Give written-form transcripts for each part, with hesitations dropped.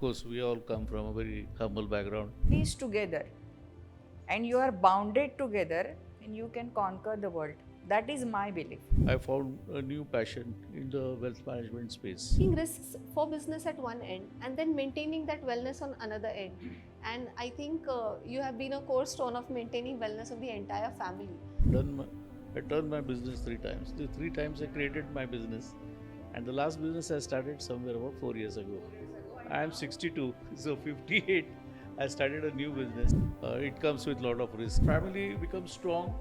Course, we all come from a very humble background. Is together and you are bounded together and you can conquer the world. That is my belief. I found a new passion in the wealth management space. Taking risks for business at one end and then maintaining that wellness on another end. And I think you have been a cornerstone of maintaining wellness of the entire family. I turned my business three times. The three times I created my business, and the last business I started somewhere about 4 years ago. I am 62, so 58. I started a new business. It comes with a lot of risk. Family becomes strong,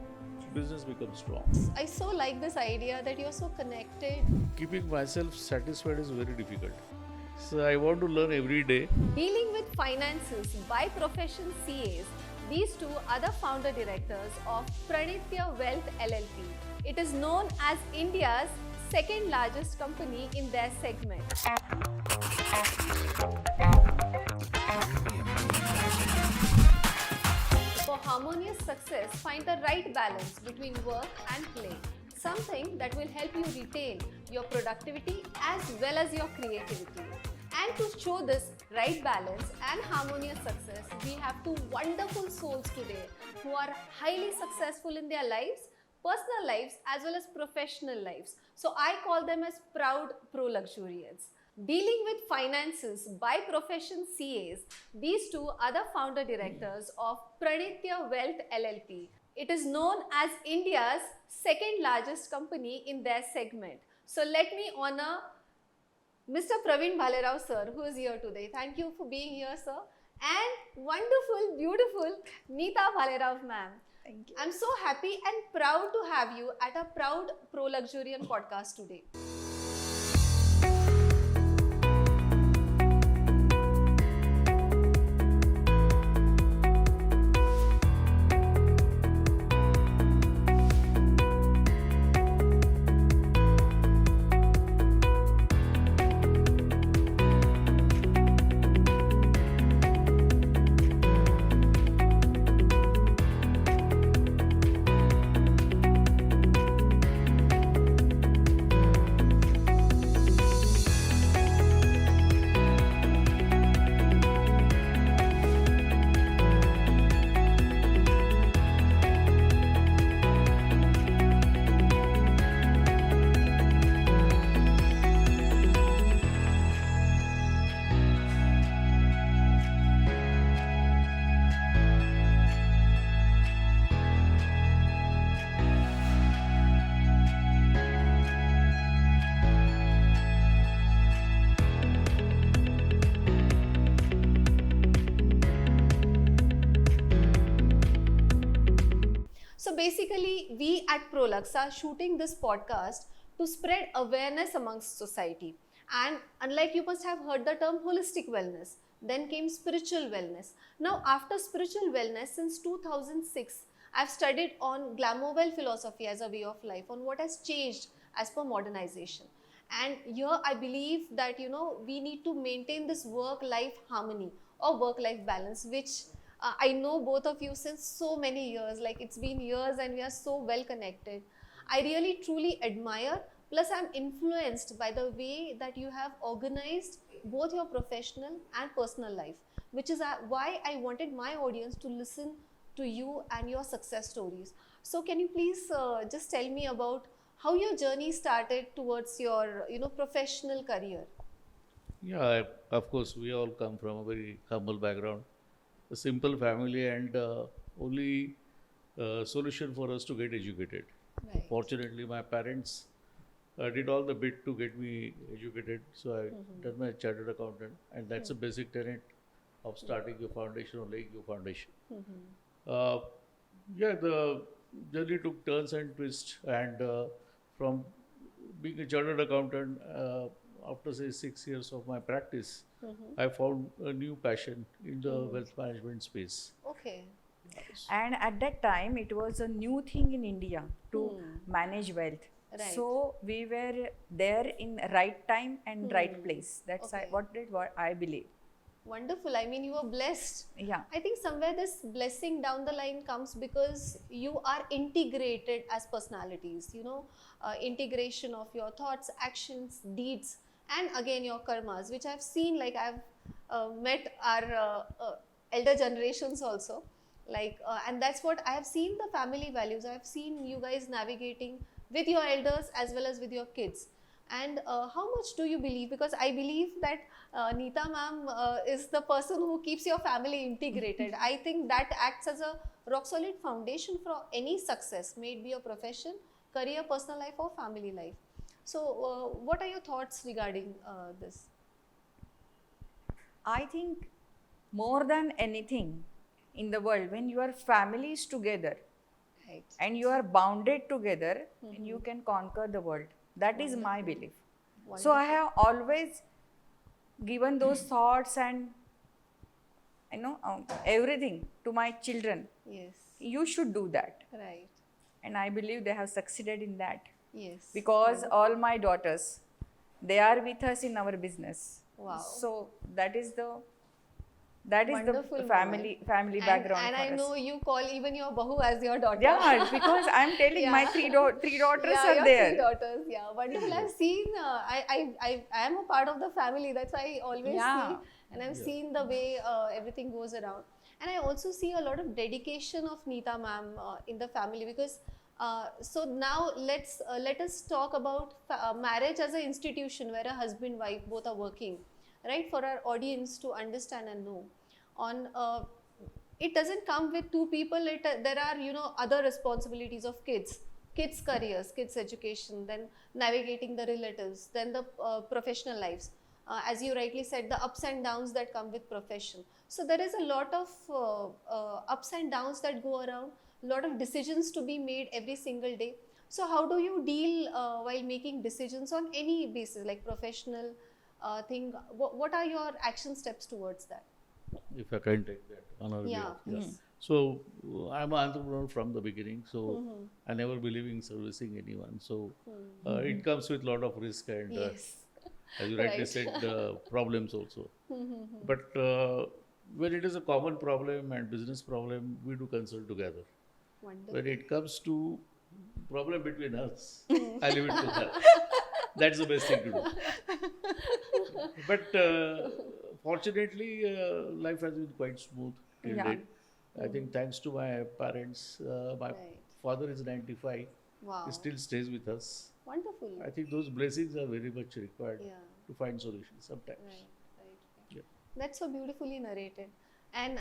business becomes strong. I so like this idea that you're so connected. Keeping myself satisfied is very difficult. So I want to learn every day. Dealing with finances by profession CAs, these two are the founder directors of Pranitya Wealth LLP. It is known as India's second largest company in their segment. For harmonious success, find the right balance between work and play. Something that will help you retain your productivity as well as your creativity. And to show this right balance and harmonious success, we have two wonderful souls today who are highly successful in their lives, personal lives as well as professional lives. So I call them as proud pro-luxurians. Dealing with finances by profession CAs, these two are the founder directors of Pranitya Wealth LLP. It is known as India's second largest company in their segment. So let me honor Mr. Praveen Bhalerao sir, who is here today. Thank you for being here, sir. And wonderful, beautiful Neeta Bhalerao ma'am. Thank you. I'm so happy and proud to have you at a Proud Pro Luxurian podcast today. So basically, we at ProLux are shooting this podcast to spread awareness amongst society. And unlike you must have heard the term holistic wellness, then came spiritual wellness. Now after spiritual wellness, since 2006, I've studied on glamour well philosophy as a way of life, on what has changed as per modernization. And here I believe that we need to maintain this work-life harmony or work-life balance, which I know both of you since so many years, like it's been years and we are so well connected. I really truly admire, plus I'm influenced by the way that you have organized both your professional and personal life, which is why I wanted my audience to listen to you and your success stories. So can you please just tell me about how your journey started towards your professional career? Yeah, of course, we all come from a very humble background, a simple family, and only solution for us to get educated. Right. Fortunately, my parents did all the bit to get me educated, so I done my chartered accountant, and that's a basic tenet of starting your foundation or laying your foundation. Uh, yeah, the journey took turns and twists, and from being a chartered accountant, after say 6 years of my practice, I found a new passion in the wealth management space. Okay. And at that time, it was a new thing in India to manage wealth. Right. So we were there in right time and right place. That's Okay. what I believe. Wonderful. I mean, you were blessed. Yeah. I think somewhere this blessing down the line comes because you are integrated as personalities, integration of your thoughts, actions, deeds, and again your karmas, which I've seen, like I've met our elder generations also. And that's what I have seen, the family values. I have seen you guys navigating with your elders as well as with your kids. And how much do you believe? Because I believe that Neeta ma'am is the person who keeps your family integrated. I think that acts as a rock solid foundation for any success, may it be a profession, career, personal life, or family life. So, what are your thoughts regarding this? I think more than anything in the world, when your family is together Right. and you are bounded together, then you can conquer the world. That is my Wonderful. belief. So I Wonderful. have always given those thoughts and everything to my children. Yes. You should do that, Right. and I believe they have succeeded in that Yes. because all my daughters, they are with us in our business. Wow. So that is the Wonderful family moment. background And for I us. know you call even your bahu as your daughter. Yeah, because I'm telling my Yeah. three daughters Yeah, are your there. three daughters. Yeah, wonderful. I've seen. I am a part of the family. That's why I always Yeah. see, and I've seen the way everything goes around. And I also see a lot of dedication of Neeta ma'am in the family because. So now let us talk about marriage as an institution where a husband wife both are working, right? For our audience to understand and know, on it doesn't come with two people. There are other responsibilities of kids careers, kids education, then navigating the relatives, then the professional lives, as you rightly said, the ups and downs that come with profession. So there is a lot of ups and downs that go around, a lot of decisions to be made every single day. So how do you deal while making decisions on any basis, like professional thing? What are your action steps towards that? If I can take that honor. Yeah, please. So I'm an entrepreneur from the beginning. So Mhm. I never believe in servicing anyone. So it comes with a lot of risk and, Yes. as you rightly Right. said, problems also. But when it is a common problem and business problem, we do consult together. Wonderful. When it comes to problem between us, I leave it to her. That's the best thing to do. But fortunately, life has been quite smooth till Yeah. date. I think thanks to my parents, my Right. father is 95. Wow. He still stays with us. Wonderful. I think those blessings are very much required Yeah. to find solutions sometimes. Right. Yeah. That's so beautifully narrated. And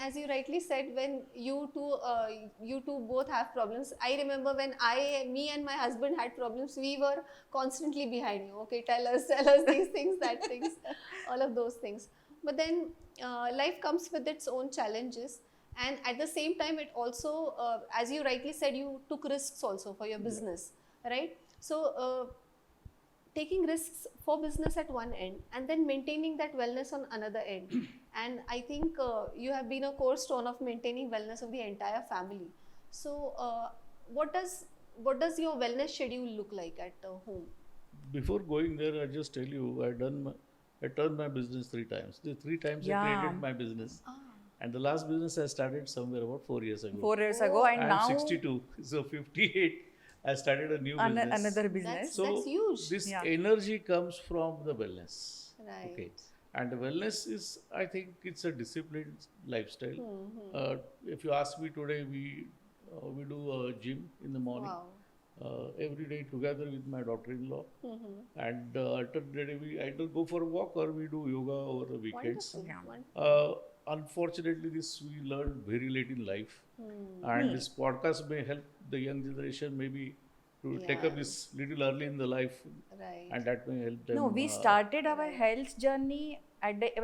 as you rightly said, when you two both have problems, I remember when me and my husband had problems, we were constantly behind you. Okay, tell us these things, that things, all of those things. But then life comes with its own challenges, and at the same time, it also, as you rightly said, you took risks also for your business, right? So. Taking risks for business at one end and then maintaining that wellness on another end. And I think you have been a cornerstone of maintaining wellness of the entire family. So what does your wellness schedule look like at home? Before going there, I just tell you, I turned my business 3 times. The 3 times I Yeah. created my business. And the last business I started somewhere about 4 years ago. 4 years ago, and I'm now 62, so 58. I started a new business. another business. So That's huge. this Yeah. energy comes from the wellness. Right. Okay. And the wellness is, I think, it's a disciplined lifestyle. If you ask me today, we do a gym in the morning. Wow. Every day together with my daughter-in-law, and alternatively we either go for a walk or we do yoga over the weekends. Wonderful. Yeah. Wonderful. Unfortunately, this we learned very late in life, and this podcast may help the young generation maybe to take up Yeah. this little early in the life, Right. and that may help them. No, we started our health journey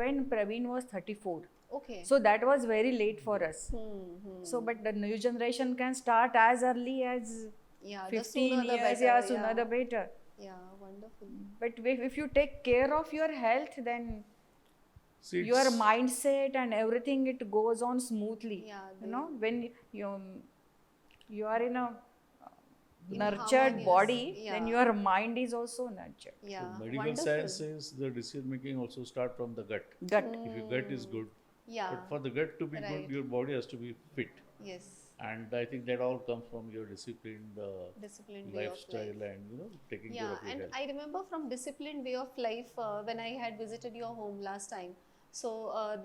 when Praveen was 34. Okay. So that was very late for us. So, but the new generation can start as early as Yeah, the 15 sooner the years. better. Yeah, sooner the better. Yeah, wonderful. But if you take care of your health, then See, your it's- mindset and everything, it goes on smoothly. Yeah, When you are in a In nurtured harmonious, body, yeah. then your mind is also nurtured. Yeah, medical wonderful. science says the decision making also start from the gut. Gut. If your gut is good, Yeah. but for the gut to be Right. good, your body has to be fit. Yes. And I think that all comes from your disciplined Disciplined way of lifestyle life. and taking Yeah, care of your and health. I remember from disciplined way of life when I had visited your home last time. So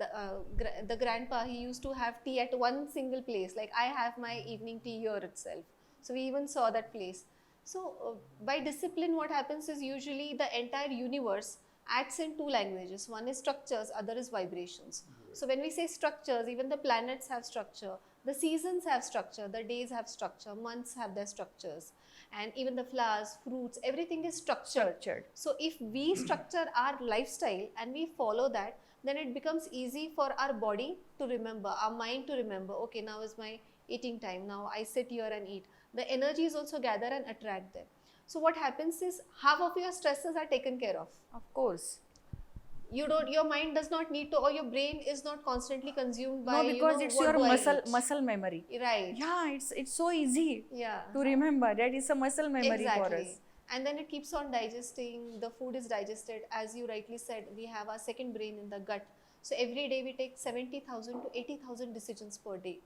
the grandpa, he used to have tea at one single place. Like I have my evening tea here itself. So we even saw that place. So by discipline, what happens is usually the entire universe acts in two languages. One is structures, other is vibrations. So when we say structures, even the planets have structure, the seasons have structure, the days have structure, months have their structures, and even the flowers, fruits, everything is structured. Structured. So if we structure our lifestyle and we follow that, then it becomes easy for our body to remember, our mind to remember, okay, now is my eating time, now I sit here and eat. The energies also gather and attract them. So what happens is half of your stresses are taken care of. Of course. Your mind does not need to, or your brain is not constantly consumed by, No, because it's what your do I muscle memory. eat? Right. Yeah, it's so easy Yeah. to remember. That is a muscle memory for Exactly. us. And then it keeps on digesting, the food is digested. As you rightly said, we have our second brain in the gut. So every day we take 70,000 to 80,000 decisions per day,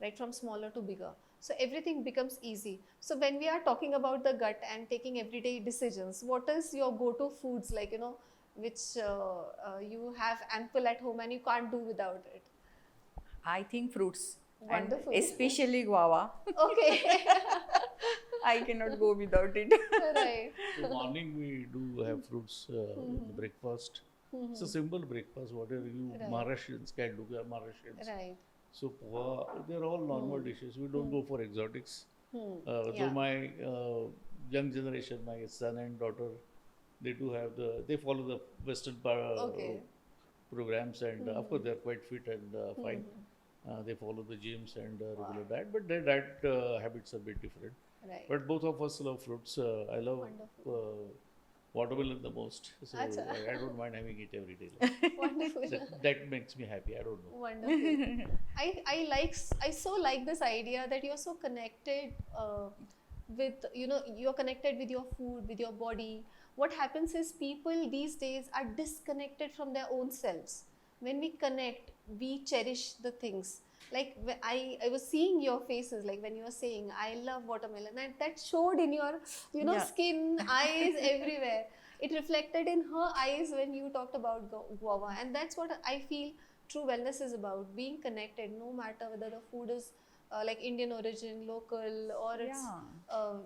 right, from smaller to bigger. So everything becomes easy. So when we are talking about the gut and taking everyday decisions, what is your go-to foods, like, which you have ample at home and you can't do without it? I think fruits. Wonderful. And especially guava. Okay. I cannot go without it. Right. So morning we do have fruits in the breakfast. It's a simple breakfast, whatever you Right. Maharashtrians can do. We are Maharashtrians. Right. So poha, they're all normal dishes. We don't go for exotics. Yeah. Though my young generation, my son and daughter, they follow the Western Okay. programs, and of course they're quite fit and fine. They follow the gyms and regular diet, but their diet habits are a bit different. Right. But both of us love fruits. I love watermelon the most, so Acha. I don't mind having it every day. Wonderful. That makes me happy. I don't know. Wonderful. I so like this idea that you're so connected with, you're connected with your food, with your body. What happens is people these days are disconnected from their own selves. When we connect, we cherish the things. Like I was seeing your faces, like when you were saying, I love watermelon, and that showed in your, Yeah. skin, eyes, everywhere. It reflected in her eyes when you talked about guava. And that's what I feel true wellness is about, being connected, no matter whether the food is like Indian origin, local, or it's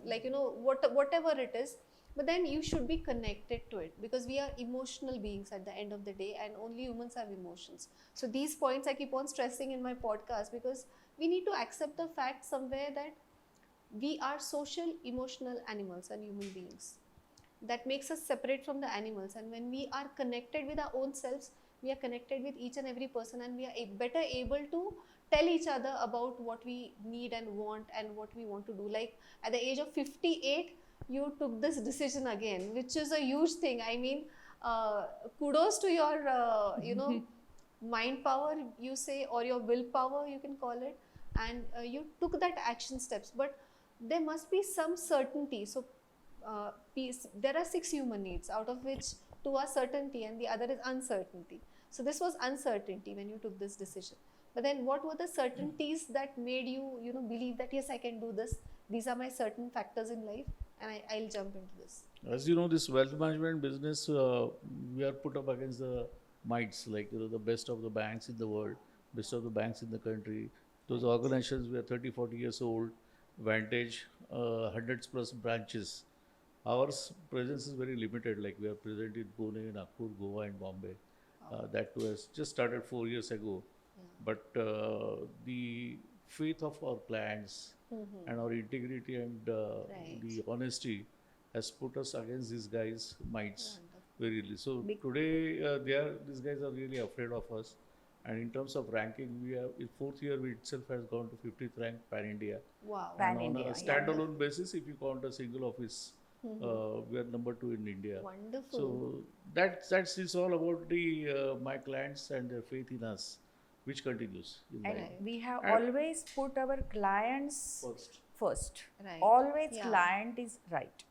like, whatever it is. But then you should be connected to it, because we are emotional beings at the end of the day, and only humans have emotions. So these points I keep on stressing in my podcast, because we need to accept the fact somewhere that we are social, emotional animals and human beings. That makes us separate from the animals. And when we are connected with our own selves, we are connected with each and every person, and we are better able to tell each other about what we need and want and what we want to do. Like at the age of 58, you took this decision again, which is a huge thing. I mean, kudos to your, mind power, you say, or your willpower, you can call it. And you took that action steps. But there must be some certainty. So there are 6 human needs, out of which 2 are certainty and the other is uncertainty. So this was uncertainty when you took this decision. But then what were the certainties that made you, believe that yes, I can do this? These are my certain factors in life, and I'll jump into this. As you know, this wealth management business, we are put up against the mites, like the best of the banks in the world, best of the banks in the country. Those organizations, we are 30, 40 years old, Vantage, hundreds plus branches. Our presence is very limited, like we are present in Pune, Nagpur, Goa and Bombay. That too has just started 4 years ago. But the faith of our clients and our integrity and the honesty has put us against these guys' mites very really. So today, these guys are really afraid of us. And in terms of ranking, we have in 4th year we itself has gone to 50th rank pan India. Wow. Pan And on India, a standalone basis, if you count a single office, we are number 2 in India. Wonderful. So that's it's all about the my clients and their faith in us, which continues in And life. we have And- always put our clients first. Right. Always Yeah. client is right.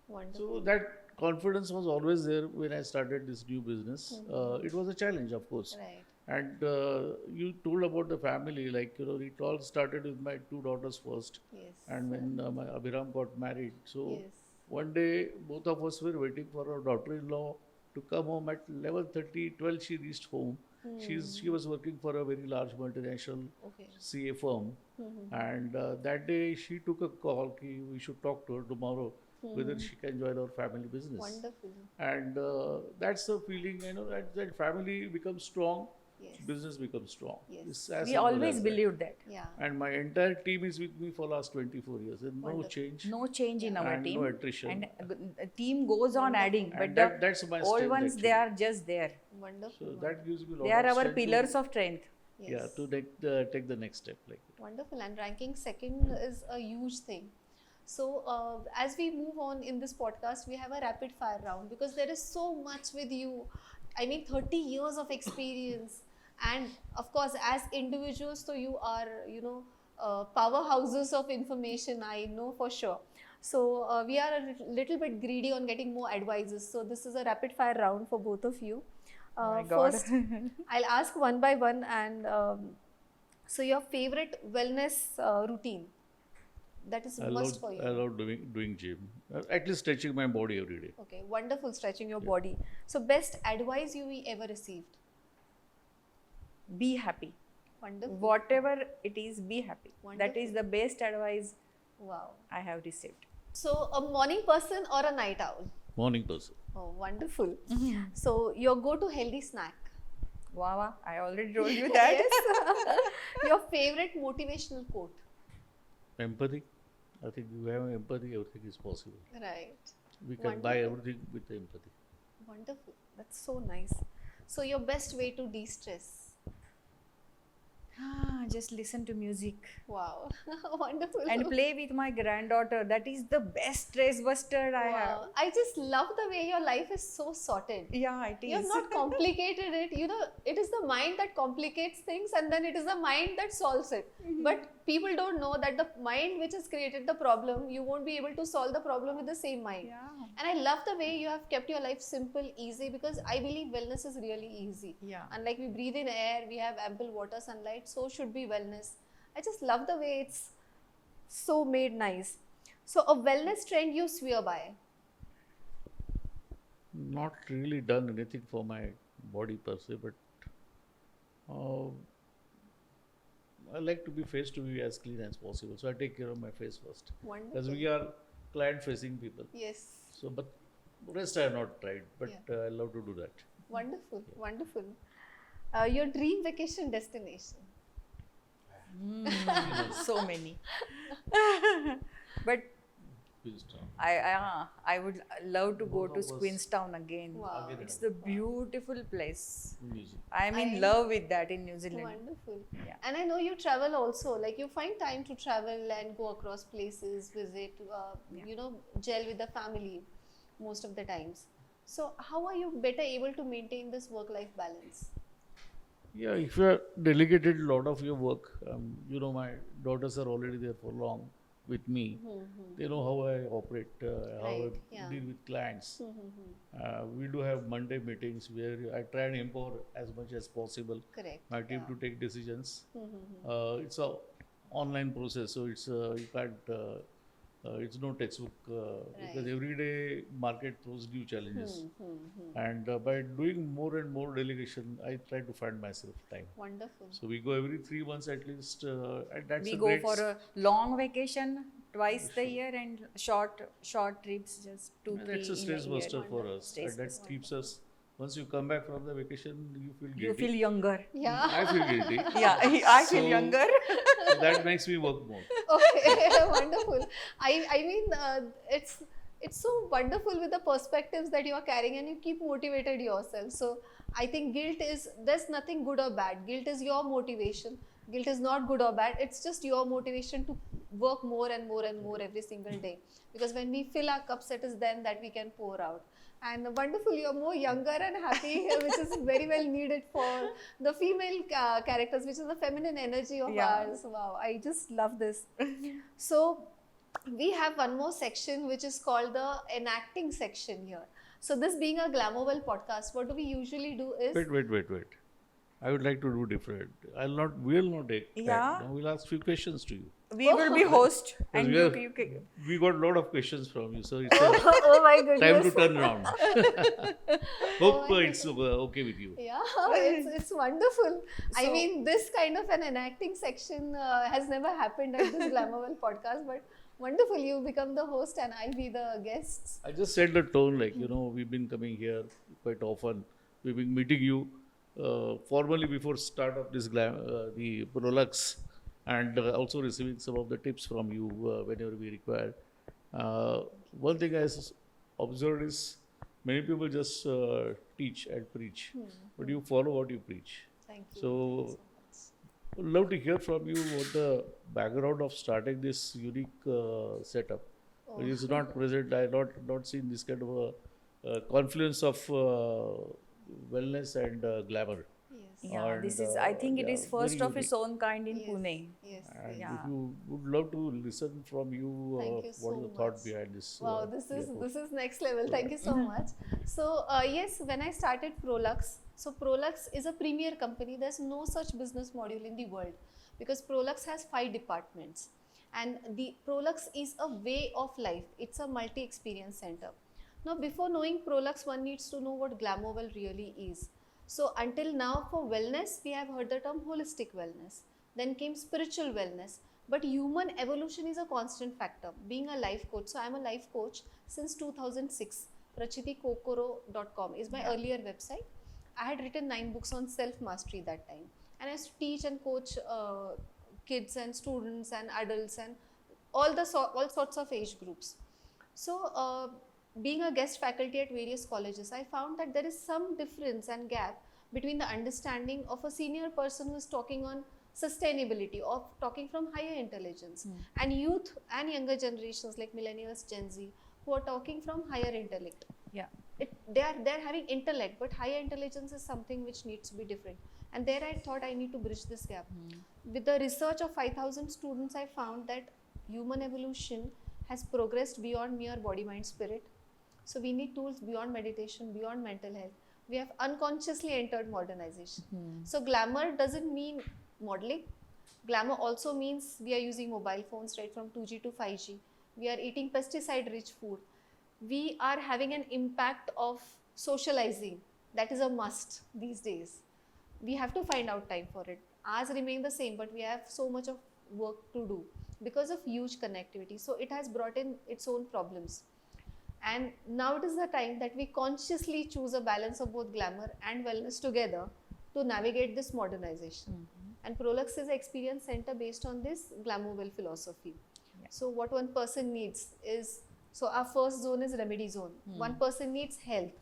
Wonderful. So that confidence was always there when I started this new business. It was a challenge, of course. Right. And you told about the family, like it all started with my 2 daughters first, Yes. and when my Abhiram got married. So Yes. one day, both of us were waiting for our daughter-in-law to come home at 11:30, 12 she reached home. She was working for a very large multinational Okay. CA firm, and that day she took a call ki we should talk to her tomorrow whether she can join our family business. Wonderful. And that's the feeling, that family becomes strong, Yes. business becomes strong. Yes. It's as We simple always as that. believed that. Yeah. And my entire team is with me for last 24 years, and no Wonderful. change. No change in our And team. no attrition. And the team goes on adding, but And the that's my old strength, ones, they actually. are just there. Wonderful. So that gives me a lot They of are our strength pillars of strength. Yes. Yeah, to take the next step like that. Wonderful. And ranking second is a huge thing. So, as we move on in this podcast, we have a rapid fire round because there is so much with you. I mean, 30 years of experience. And of course, as individuals, so you are, powerhouses of information, I know for sure. So, we are a little bit greedy on getting more advices. So, this is a rapid fire round for both of you. My God. First, I'll ask one by one. And so, your favorite wellness routine that is must for you. I love doing gym. At least stretching my body every day. Okay, wonderful, stretching your body. So, best advice you ever received? Be happy. Wonderful. Whatever it is, be happy. That is Wonderful. the best advice Wow. I have received. So, a morning person or a night owl? Morning person. Oh, wonderful. So, your go-to healthy snack? Wow, I already told you that. Yes. Your favorite motivational quote? Empathy. I think you have empathy, everything is possible. Right. We can buy Wonderful. everything with empathy. Wonderful. That's so nice. So, your best way to de-stress? Just listen to music Wow. Wonderful. and play with my granddaughter. That is the best stress buster I have. Wow. I just love the way your life is so sorted. Yeah, it is. You have not complicated it. It is the mind that complicates things and then it is the mind that solves it. But people don't know that the mind which has created the problem, you won't be able to solve the problem with the same mind. Yeah. And I love the way you have kept your life simple, easy, because I believe wellness is really easy. Yeah. Unlike we breathe in air, we have ample water, sunlight, so should be wellness. I just love the way it's so made nice. So a wellness trend you swear by? Not really done anything for my body per se, but I like to be face to be as clean as possible. So I take care of my face first. Because Wonderful. we are client facing people. Yes. So, but rest I have not tried, but Yeah. I love to do that. Wonderful. Wonderful. Your dream vacation destination? So many. But Queenstown. I would love to go Both to of us. Queenstown again. Wow. Again. It's the beautiful place. Music. I'm in I- love with that in New Zealand. Wonderful. Yeah. And I know you travel also. Like you find time to travel and go across places, visit, gel with the family most of the times. So how are you better able to maintain this work-life balance? Yeah, if you are delegated a lot of your work, my daughters are already there for long with me. They know how I operate, how I Right, yeah. deal with clients. We do have Monday meetings where I try and empower as much as possible Correct. my team yeah. to take decisions. It's a online process, so it's you can't. It's no textbook because Right. every day market throws new challenges, and by doing more and more delegation, I try to find myself time. Wonderful. So we go every 3 months at least, and that's We a go great for a long vacation twice the year and short trips just 2-3 and that's a stress in a year. buster for us. Stress And that buster. keeps us. Once you come back from the vacation, you feel guilty. You feel younger. Yeah. I feel guilty. Yeah, I feel So- younger. So that makes me work more. Okay. Wonderful. I mean, it's so wonderful with the perspectives that you are carrying and you keep motivated yourself. So I think there's nothing good or bad. Guilt is your motivation. Guilt is not good or bad. It's just your motivation to work more and more and more every single day. Because when we fill our cups, it is then that we can pour out. And wonderful, you're more younger and happy, which is very well needed for the female characters, which is the feminine energy of Yeah. ours. Wow, I just love this. So we have one more section which is called the enacting section here. So this being a Glamourwell podcast, what do we usually do is Wait. I would like to do different. We'll not take Yeah. that. Now we'll ask few questions to you. We will be host and we, you can. we got a lot of questions from you, so it's Oh my time to goodness. turn around. Hope it's okay with you. Yeah, it's wonderful. I mean, this kind of an enacting section has never happened at this Glamourwell podcast, but wonderful. You become the host and I be the guests. I just set the tone, like, we've been coming here quite often. We've been meeting you formally before start of this the Prolux, and also receiving some of the tips from you whenever we require. One thing I observed is many people just teach and preach, but you follow what you preach. Thank you. So, would love to hear from you what the background of starting this unique setup. It's not present. I not seen this kind of a confluence of wellness and glamour. Yes. Yeah, And, this is. I think it yeah, is first very of its own kind in Pune. Yes. And Yeah. if you would love to listen from you, Thank you what so is the thought much. behind this? Wow, this airport? is next level. Thank you so much. So yes, when I started Prolux, so Prolux is a premier company. There's no such business module in the world because Prolux has 5 departments, and the Prolux is a way of life. It's a multi-experience center. Now, before knowing Prolux, one needs to know what Glamourwell really is. So until now, for wellness, we have heard the term holistic wellness. Then came spiritual wellness. But human evolution is a constant factor. Being a life coach, so I'm a life coach since 2006. prachitikokoro.com is my earlier website. I had written 9 books on self-mastery that time. And I used to teach and coach kids and students and adults and all sorts of age groups. So being a guest faculty at various colleges, I found that there is some difference and gap between the understanding of a senior person who is talking on sustainability, of talking from higher intelligence, and youth and younger generations like millennials, Gen Z, who are talking from higher intellect. Yeah. They're having intellect, but higher intelligence is something which needs to be different. And there I thought I need to bridge this gap. With the research of 5,000 students, I found that human evolution has progressed beyond mere body, mind, spirit. So we need tools beyond meditation, beyond mental health. We have unconsciously entered modernization. So glamour doesn't mean modeling. Glamour also means we are using mobile phones right from 2G to 5G. We are eating pesticide-rich food. We are having an impact of socializing. That is a must these days. We have to find out time for it. Ours remain the same, but we have so much of work to do because of huge connectivity. So it has brought in its own problems. And now it is the time that we consciously choose a balance of both glamour and wellness together to navigate this modernization. And Prolux is an experience center based on this Glamourwell philosophy. Yeah. So what one person needs is, so our first zone is remedy zone. One person needs health.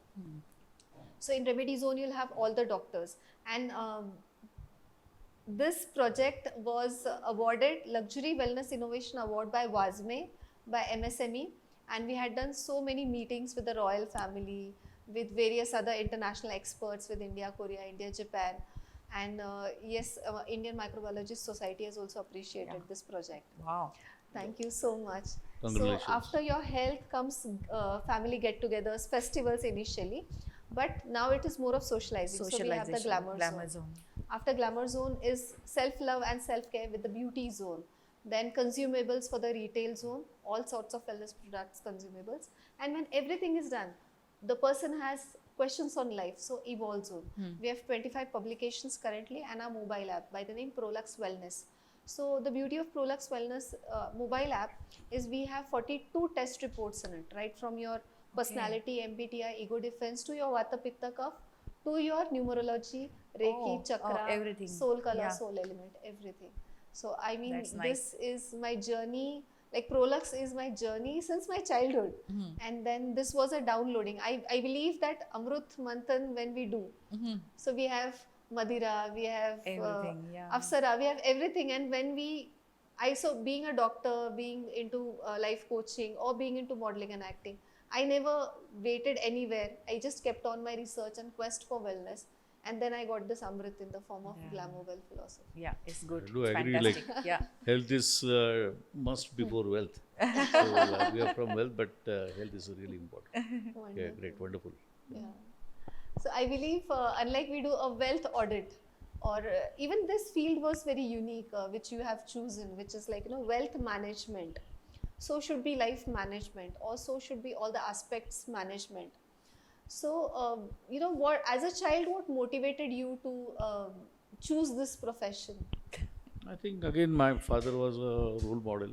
So in remedy zone, you'll have all the doctors. And this project was awarded Luxury Wellness Innovation Award by WASME, by MSME. And we had done so many meetings with the royal family, with various other international experts, with India, Korea, India, Japan. And yes, Indian Microbiologist Society has also appreciated this project. Wow. Thank you so much. Congratulations. So after your health comes family get-togethers, festivals initially, but now it is more of socializing. So we have the glamour zone. After glamour zone is self-love and self-care with the beauty zone. Then consumables for the retail zone, all sorts of wellness products, consumables. And when everything is done, the person has questions on life, so evolve zone. We have 25 publications currently and our mobile app by the name Prolux Wellness. So the beauty of Prolux Wellness mobile app is we have 42 test reports in it, right from your personality, MBTI, ego defense, to your Vata Pitta Kapha, to your numerology, Reiki, chakra, everything. soul color, soul element, everything. So I mean, That's nice. this is my journey, like Prolux is my journey since my childhood. And then this was a downloading. I believe that Amrut Manthan when we do. So we have Madira, we have Everything, Apsara, we have everything. And when so being a doctor, being into life coaching or being into modeling and acting, I never waited anywhere. I just kept on my research and quest for wellness. And then I got this Amrit in the form of Glamourwell philosophy. Yeah, it's good. I do It's agree, fantastic. Yeah. Health is must before wealth. So we are from wealth, but health is really important. Wonderful. Yeah, great, wonderful. Yeah. So I believe unlike we do a wealth audit, or even this field was very unique, which you have chosen, which is like, wealth management. So should be life management, or so should be all the aspects management. So, what as a child, what motivated you to choose this profession? I think again my father was a role model.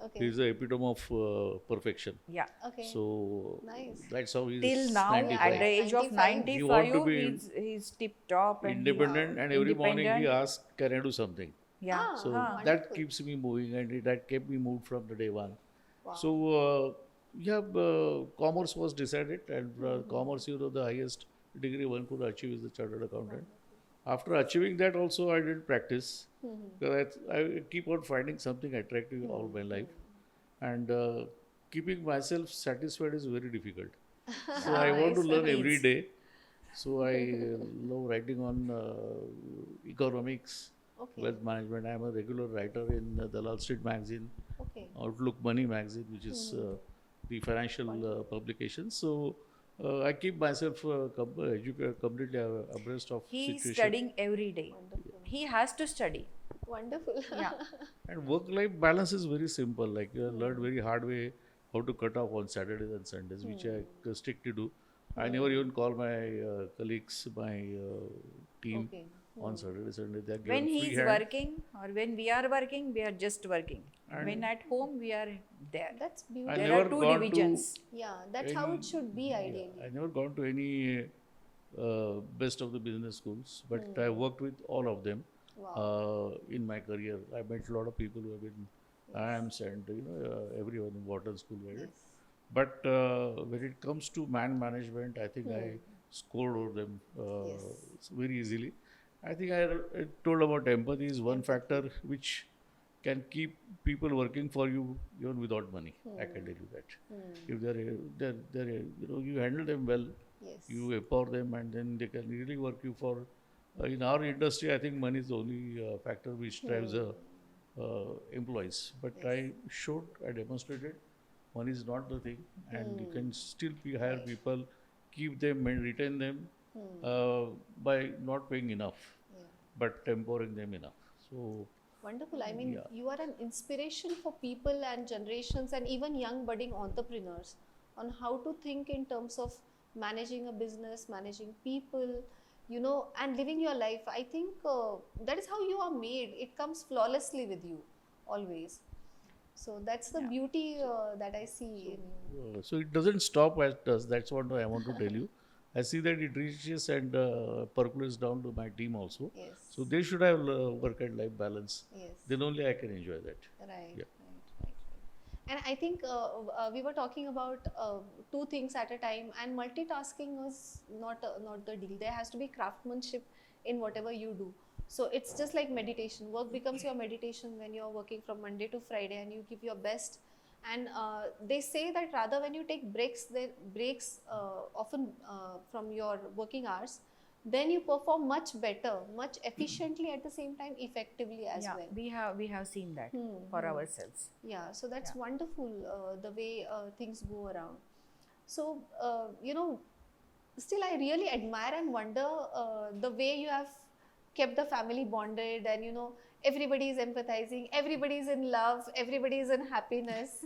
Okay. He's the epitome of perfection. Yeah. Okay. So Nice. that's how he's Till now, 95. at the age of 95. He want to 95, be he's tip top and independent, and every morning he independent. asks, "Can I do something?" Yeah. Ah, So that wonderful. keeps me moving, and that kept me moved from the day one. Wow. So commerce was decided, and commerce, the highest degree one could achieve is the chartered accountant. After achieving that, also I did practice. Because I keep on finding something attractive all my life, and keeping myself satisfied is very difficult. So I want to Nice. learn every Nice. day. So I love writing on economics, Okay. wealth management. I am a regular writer in Dalal Street magazine, Okay. Outlook Money magazine, which is the financial publication. So I keep myself completely abreast of He's situation. studying every day. Wonderful. He has to study. Wonderful. Yeah. And work-life balance is very simple. Like you learned very hard way how to cut off on Saturdays and Sundays, which I strictly do. I never even call my colleagues, my team Okay. on Saturday, Sunday. They are given When free he's hand. working or when we are working, we are just working. And When at home, we are there. That's I beautiful. There never are two gone divisions. Yeah, that's how any- it should be ideally. I never gone to any best of the business schools, but I worked with all of them Wow. in my career. I met a lot of people who have been IIMs and everyone in Wharton School. Right? Yes. But when it comes to management, I think I scored over them Yes. very easily. I think I told about empathy is one factor which can keep people working for you even without money. I can tell you that. If they're you handle them well, Yes. you empower them, and then they can really work you for. In our industry, I think money is the only factor which drives employees. But I showed, I demonstrated, money is not the thing, and you can still hire people, keep them and retain them by not paying enough, Yeah. but empowering them enough. So Wonderful. I mean, Yeah. you are an inspiration for people and generations and even young budding entrepreneurs on how to think in terms of managing a business, managing people, and living your life. I think that is how you are made. It comes flawlessly with you always. So that's the beauty that I see in you. so it doesn't stop at us. That's what I want to tell you. I see that it reaches and percolates down to my team also. Yes. So they should have work and life balance. Yes. Then only I can enjoy that. Right, Yeah. right. And I think we were talking about two things at a time, and multitasking was not the deal. There has to be craftsmanship in whatever you do. So it's just like meditation. Work becomes your meditation when you're working from Monday to Friday, and you give your best. And they say that rather when you take breaks, often from your working hours, then you perform much better, much efficiently, at the same time effectively as Yeah, well. we have seen that for ourselves. Yeah, so that's Yeah. wonderful, the way things go around. So, still I really admire and wonder the way you have kept the family bonded, and everybody is empathizing, everybody is in love, everybody is in happiness.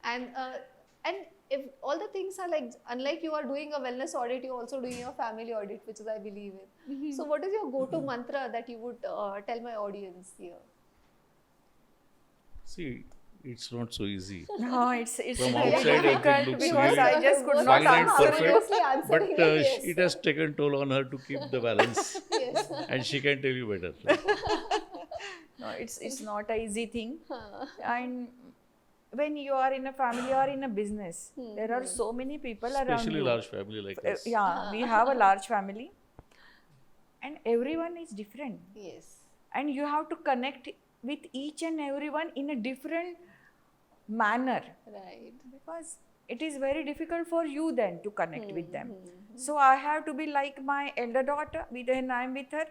And if all the things are like, unlike you are doing a wellness audit, you're also doing your family audit, which is I believe in. So what is your go-to mantra that you would tell my audience here? See, it's not so easy. No, it's From very outside, everything difficult looks because really I just could Both not fine and answer perfect. you. Seriously But answering it, yes. it has taken toll on her to keep the balance, Yes. and she can tell you better. No, it's not an easy thing. And when you are in a family or in a business, there are so many people around Especially you. large family like us. Yeah, we have a large family, and everyone is different, Yes. and you have to connect with each and everyone in a different manner, Right. because it is very difficult for you then to connect with them. So I have to be like my elder daughter, when I am with her,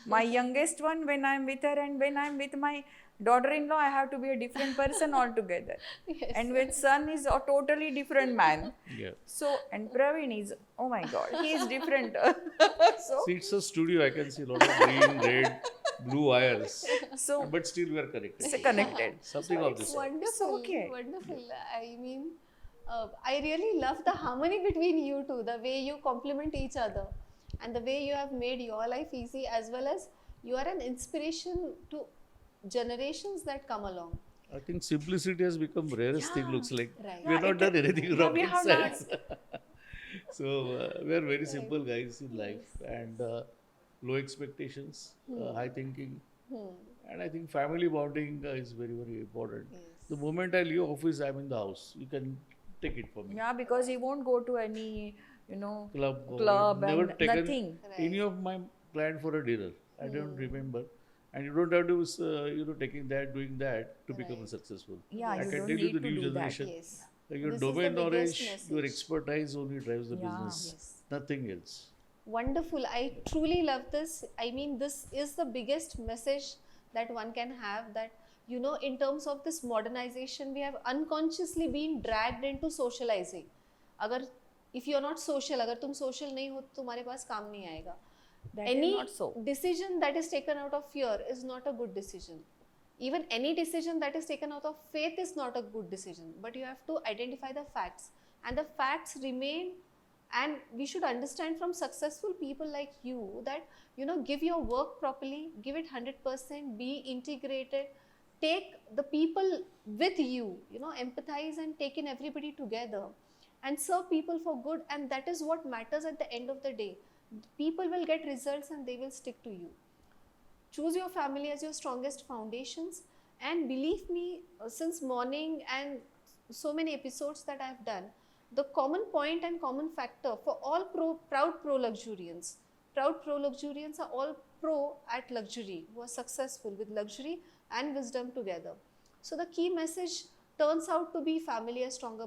My youngest one, when I'm with her and when I'm with my daughter-in-law, I have to be a different person altogether. Yes. And with son is a totally different man. Yeah. So, and Praveen is, oh my God, he is different. So, See, it's a studio. I can see a lot of green, red, blue wires. so But still, we are connected. it's connected. Something of this sort. Wonderful. okay. Wonderful. I mean, I really love the harmony between you two, the way you complement each other, and the way you have made your life easy, as well as you are an inspiration to generations that come along. I think simplicity has become rarest thing. Looks like Right. we have not done anything we rocket have science. So we are very simple guys in life, and low expectations, high thinking, and I think family bonding is very important. Yes. The moment I leave office, I'm in the house. You can take it from me. Yeah, because he won't go to any, Club, club never and taken nothing. any of my client for a dinner. I don't remember. And you don't have to, taking that, doing that to become successful. Yeah, I you can don't tell you need the to new do that. generation. Yes. Your This is the domain biggest knowledge, your message. expertise only drives the Yeah. business. Yes. Nothing else. Wonderful. I truly love this. I mean, this is the biggest message that one can have, that, in terms of this modernization, we have unconsciously been dragged into socializing. अगर if you are not social, अगर तुम social नहीं हो तो तुम्हारे पास काम नहीं आएगा. That is Any not so. decision that is taken out of fear is not a good decision. Even any decision that is taken out of faith is not a good decision. But you have to identify the facts, and the facts remain. And we should understand from successful people like you that, give your work properly, give it 100%, be integrated, take the people with you, empathize and take in everybody together and serve people for good. And that is what matters at the end of the day. People will get results and they will stick to you. Choose your family as your strongest foundations. And believe me, since morning and so many episodes that I have done, the common point and common factor for all proud pro-luxurians are all pro at luxury, who are successful with luxury and wisdom together. So the key message turns out to be family as stronger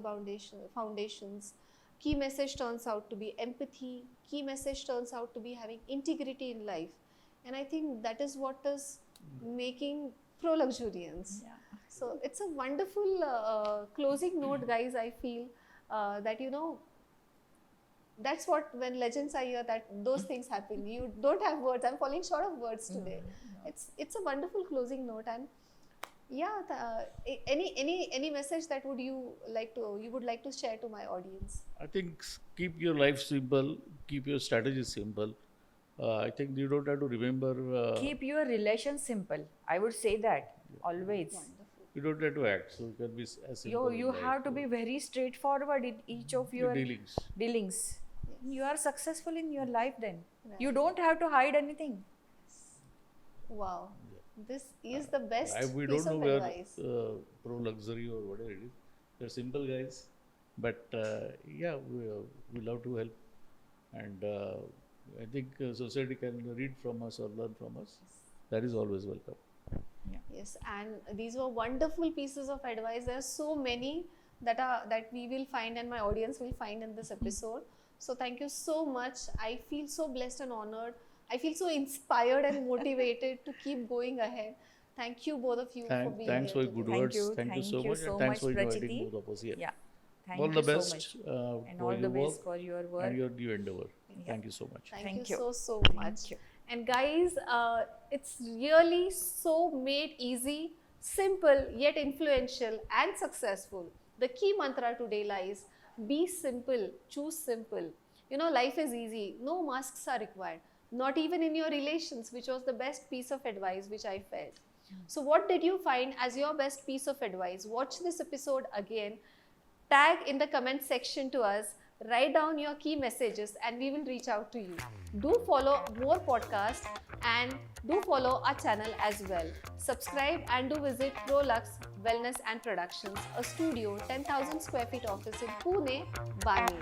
foundations. Key message turns out to be empathy. Key message turns out to be having integrity in life. And I think that is what is making pro-luxurians. Yeah. So it's a wonderful closing note, guys. I feel that, that's what, when legends are here, that those things happen. You don't have words. I'm falling short of words today. It's a wonderful closing note. And yeah, any message that you would like to share to my audience? I think keep your life simple, keep your strategy simple. I think you don't have to remember. Keep your relation simple. I would say that always. Wonderful. You don't have to act, so you can be as simple. You have to be very straightforward in each of your dealings. dealings. Yes. You are successful in your life then. Right. You don't have to hide anything. Wow. This is the best We piece don't know of we are advice. pro luxury or whatever it is. We're simple guys, but yeah, we love to help, and I think society can read from us or learn from us. That is always welcome. Yes, and these were wonderful pieces of advice. There are so many that we will find and my audience will find in this episode. So thank you so much. I feel so blessed and honored. I feel so inspired and motivated to keep going ahead. Thank you, both of you, for being Thanks here for your today. good words. Thank you so much, and thanks for inviting Prachiti. both of us here. Yeah. Thank All you the so best much. And for all your the work best for your work. and your new endeavor. Yeah. Thank you so much. Thank you. you so Thank much. you. And guys, it's really so made easy, simple, yet influential and successful. The key mantra today lies: be simple, choose simple. Life is easy. No masks are required. Not even in your relations, which was the best piece of advice which I felt. So what did you find as your best piece of advice? Watch this episode again. Tag in the comment section to us. Write down your key messages and we will reach out to you. Do follow more podcasts and do follow our channel as well. Subscribe and do visit ProLux Wellness and Productions, a studio 10,000 square feet office in Pune, Bani.